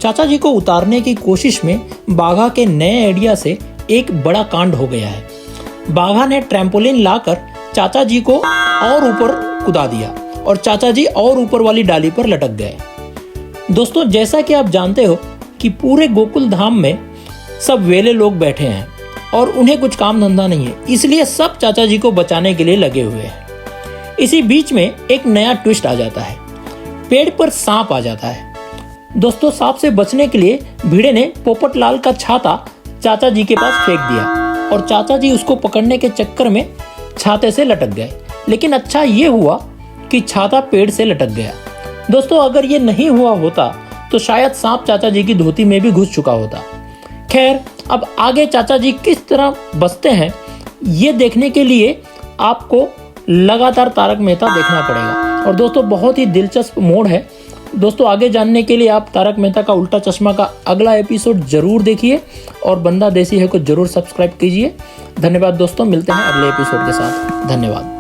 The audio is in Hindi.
चाचा जी को उतारने की कोशिश में बाघा के नए आइडिया से एक बड़ा कांड हो गया है। बाघा ने ट्रैम्पोलिन लाकर चाचा जी को और ऊपर कूदा दिया और चाचा जी और ऊपर वाली डाली पर लटक गए। दोस्तों, जैसा कि आप जानते हो कि पूरे गोकुल धाम में सब वेले लोग बैठे हैं और उन्हें कुछ काम धंधा नहीं है, इसलिए सब चाचा जी को बचाने के लिए लगे हुए हैं। इसी बीच में एक नया ट्विस्ट आ जाता है, पेड़ पर सांप आ जाता है। दोस्तों, सांप से बचने के लिए भिड़े ने पोपटलाल का छाता चाचा जी के पास फेंक दिया और चाचा जी उसको पकड़ने के चक्कर में छाते से लटक गए। लेकिन अच्छा ये हुआ कि छाता पेड़ से लटक गया। दोस्तों, अगर ये नहीं हुआ होता तो शायद सांप चाचा जी की धोती में भी घुस चुका होता। खैर, अब आगे चाचा जी किस तरह बचते हैं ये देखने के लिए आपको लगातार तारक मेहता देखना पड़ेगा। और दोस्तों, बहुत ही दिलचस्प मोड़ है। दोस्तों, आगे जानने के लिए आप तारक मेहता का उल्टा चश्मा का अगला एपिसोड जरूर देखिए और बंदा देसी है को जरूर सब्सक्राइब कीजिए। धन्यवाद दोस्तों, मिलते हैं अगले एपिसोड के साथ। धन्यवाद।